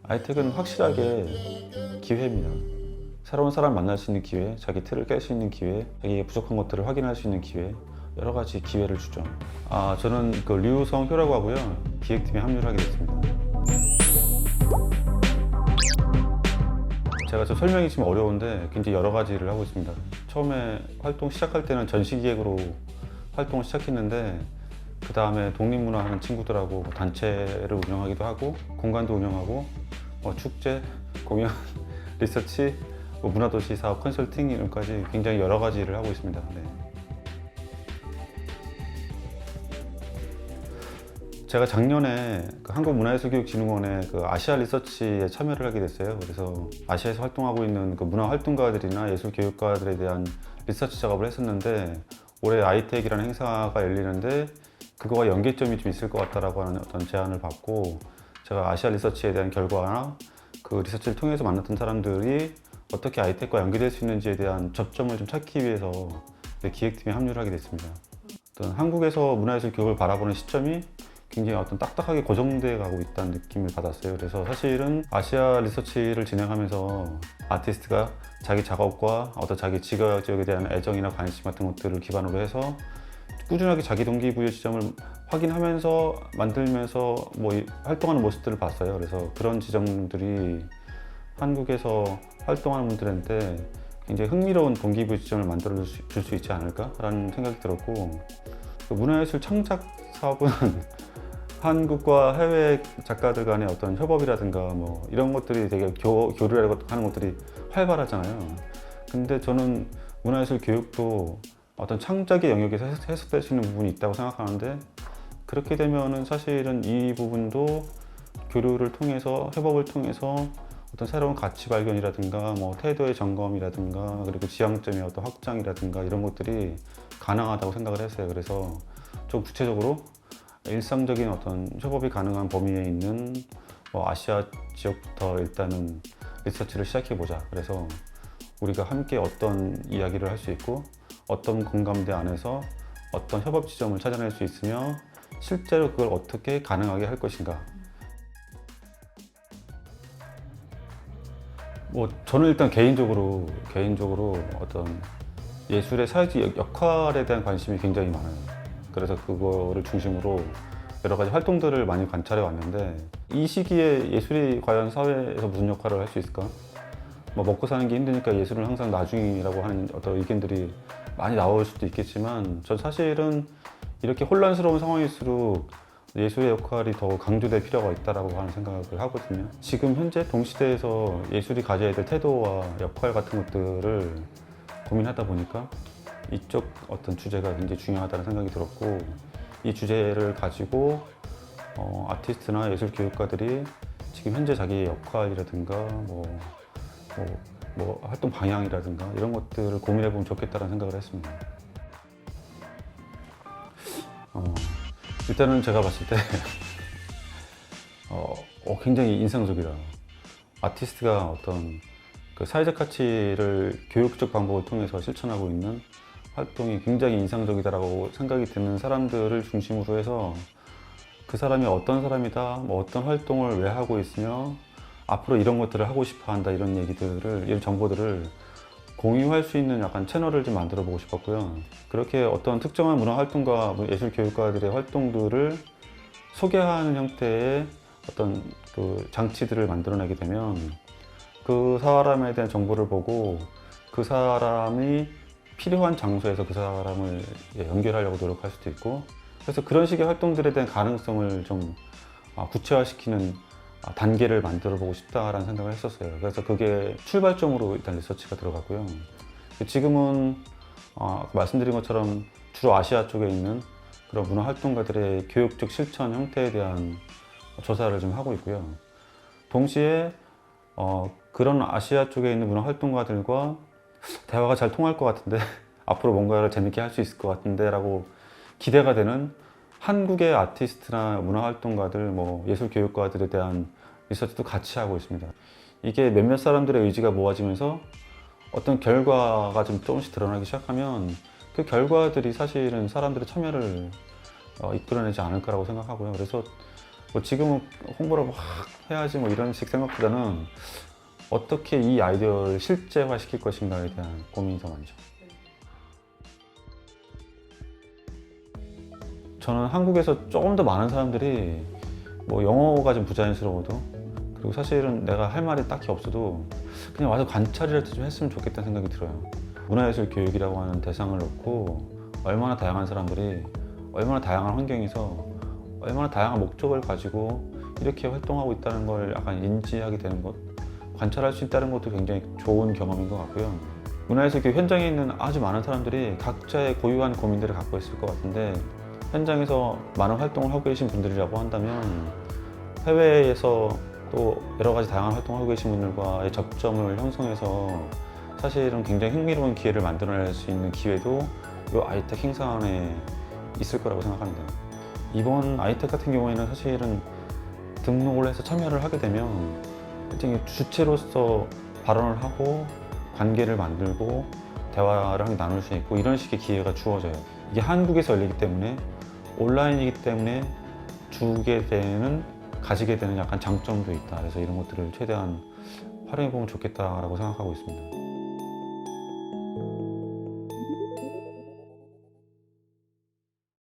아이텍은 확실하게 기회입니다. 새로운 사람 만날 수 있는 기회, 자기 틀을 깰 수 있는 기회, 자기의 부족한 것들을 확인할 수 있는 기회, 여러 가지 기회를 주죠. 저는 류성효라고 하고요. 기획팀에 합류를 하게 됐습니다. 제가 좀 설명이 좀 어려운데 굉장히 여러 가지를 하고 있습니다. 처음에 활동 시작할 때는 전시기획으로 활동을 시작했는데 그 다음에 독립문화 하는 친구들하고 단체를 운영하기도 하고 공간도 운영하고 축제, 공연, 리서치, 문화도시 사업 컨설팅 이런까지 굉장히 여러 가지 일을 하고 있습니다. 네. 제가 작년에 한국문화예술교육진흥원의 아시아 리서치에 참여를 하게 됐어요. 그래서 아시아에서 활동하고 있는 문화활동가들이나 예술교육가들에 대한 리서치 작업을 했었는데 올해 아이텍이라는 행사가 열리는데 그거와 연계점이 좀 있을 것 같다라고 하는 어떤 제안을 받고 제가 아시아 리서치에 대한 결과나 그 리서치를 통해서 만났던 사람들이 어떻게 아이텍과 연계될 수 있는지에 대한 접점을 좀 찾기 위해서 기획팀에 합류를 하게 됐습니다. 어떤 한국에서 문화예술 교육을 바라보는 시점이 굉장히 딱딱하게 고정돼 가고 있다는 느낌을 받았어요. 그래서 사실은 아시아 리서치를 진행하면서 아티스트가 자기 작업과 자기 지역에 대한 애정이나 관심 같은 것들을 기반으로 해서 꾸준하게 자기 동기부여 지점을 확인하면서 만들면서 활동하는 모습들을 봤어요. 그래서 그런 지점들이 한국에서 활동하는 분들한테 굉장히 흥미로운 동기부여 지점을 만들어 줄 수 있지 않을까라는 생각이 들었고 문화예술 창작 사업은 한국과 해외 작가들 간의 어떤 협업이라든가 이런 것들이 되게 교류를 하는 것들이 활발하잖아요. 근데 저는 문화예술 교육도 어떤 창작의 영역에서 해석될 수 있는 부분이 있다고 생각하는데 그렇게 되면은 사실은 이 부분도 교류를 통해서 협업을 통해서 어떤 새로운 가치 발견이라든가 태도의 점검이라든가 그리고 지향점의 어떤 확장이라든가 이런 것들이 가능하다고 생각을 했어요. 그래서 좀 구체적으로 일상적인 어떤 협업이 가능한 범위에 있는 아시아 지역부터 일단은 리서치를 시작해보자. 그래서 우리가 함께 어떤 이야기를 할 수 있고 어떤 공감대 안에서 어떤 협업 지점을 찾아낼 수 있으며 실제로 그걸 어떻게 가능하게 할 것인가. 저는 일단 개인적으로 어떤 예술의 사회적 역할에 대한 관심이 굉장히 많아요. 그래서 그거를 중심으로 여러 가지 활동들을 많이 관찰해 왔는데 이 시기에 예술이 과연 사회에서 무슨 역할을 할 수 있을까? 먹고 사는 게 힘드니까 예술은 항상 나중이라고 하는 어떤 의견들이 많이 나올 수도 있겠지만 전 사실은 이렇게 혼란스러운 상황일수록 예술의 역할이 더 강조될 필요가 있다고 하는 생각을 하거든요. 지금 현재 동시대에서 예술이 가져야 될 태도와 역할 같은 것들을 고민하다 보니까 이쪽 어떤 주제가 굉장히 중요하다는 생각이 들었고 이 주제를 가지고 아티스트나 예술 교육가들이 지금 현재 자기의 역할이라든가 활동 방향이라든가 이런 것들을 고민해 보면 좋겠다는 생각을 했습니다. 일단은 제가 봤을 때 굉장히 인상적이다. 아티스트가 어떤 사회적 가치를 교육적 방법을 통해서 실천하고 있는 활동이 굉장히 인상적이다라고 생각이 드는 사람들을 중심으로 해서 그 사람이 어떤 사람이다, 어떤 활동을 왜 하고 있으며 앞으로 이런 것들을 하고 싶어 한다 이런 이런 정보들을 공유할 수 있는 약간 채널을 좀 만들어 보고 싶었고요. 그렇게 어떤 특정한 문화 활동가, 예술 교육가들의 활동들을 소개하는 형태의 어떤 장치들을 만들어내게 되면 그 사람에 대한 정보를 보고 그 사람이 필요한 장소에서 그 사람을 연결하려고 노력할 수도 있고 그래서 그런 식의 활동들에 대한 가능성을 좀 구체화시키는 단계를 만들어 보고 싶다라는 생각을 했었어요. 그래서 그게 출발점으로 일단 리서치가 들어갔고요. 지금은 말씀드린 것처럼 주로 아시아 쪽에 있는 그런 문화 활동가들의 교육적 실천 형태에 대한 조사를 좀 하고 있고요. 동시에 그런 아시아 쪽에 있는 문화 활동가들과 대화가 잘 통할 것 같은데 앞으로 뭔가를 재밌게 할 수 있을 것 같은데 라고 기대가 되는 한국의 아티스트나 문화활동가들, 예술교육가들에 대한 리서치도 같이 하고 있습니다. 이게 몇몇 사람들의 의지가 모아지면서 어떤 결과가 좀 조금씩 드러나기 시작하면 그 결과들이 사실은 사람들의 참여를 이끌어내지 않을까라고 생각하고요. 그래서 뭐 지금은 홍보를 막 해야지 뭐 이런 식 생각보다는 어떻게 이 아이디어를 실제화 시킬 것인가에 대한 고민이 더 많죠. 저는 한국에서 조금 더 많은 사람들이 뭐 영어가 좀 부자연스러워도, 그리고 사실은 내가 할 말이 딱히 없어도 그냥 와서 관찰이라도 좀 했으면 좋겠다는 생각이 들어요. 문화예술 교육이라고 하는 대상을 놓고 얼마나 다양한 사람들이 얼마나 다양한 환경에서 얼마나 다양한 목적을 가지고 이렇게 활동하고 있다는 걸 약간 인지하게 되는 것, 관찰할 수 있다는 것도 굉장히 좋은 경험인 것 같고요. 문화예술 교육 현장에 있는 아주 많은 사람들이 각자의 고유한 고민들을 갖고 있을 것 같은데, 현장에서 많은 활동을 하고 계신 분들이라고 한다면 해외에서 또 여러 가지 다양한 활동을 하고 계신 분들과의 접점을 형성해서 사실은 굉장히 흥미로운 기회를 만들어낼 수 있는 기회도 이 아이텍 행사 안에 있을 거라고 생각합니다. 이번 아이텍 같은 경우에는 사실은 등록을 해서 참여를 하게 되면 일종의 주체로서 발언을 하고 관계를 만들고 대화를 함께 나눌 수 있고 이런 식의 기회가 주어져요. 이게 한국에서 열리기 때문에 온라인이기 때문에 가지게 되는 약간 장점도 있다. 그래서 이런 것들을 최대한 활용해 보면 좋겠다라고 생각하고 있습니다.